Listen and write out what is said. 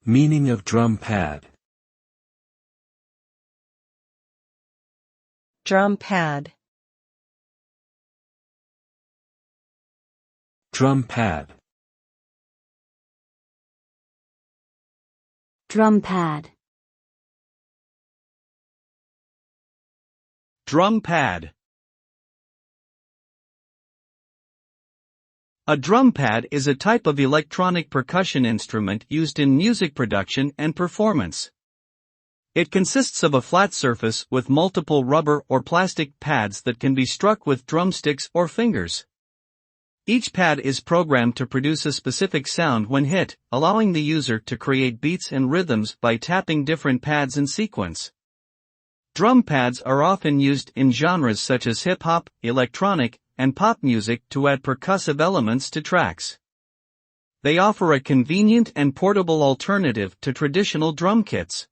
Meaning of drum pad. Drum pad. Drum pad. Drum pad. Drum pad. A drum pad is a type of electronic percussion instrument used in music production and performance. It consists of a flat surface with multiple rubber or plastic pads that can be struck with drumsticks or fingers. Each pad is programmed to produce a specific sound when hit, allowing the user to create beats and rhythms by tapping different pads in sequence. Drum pads are often used in genres such as hip-hop, electronic, and pop music to add percussive elements to tracks. They offer a convenient and portable alternative to traditional drum kits.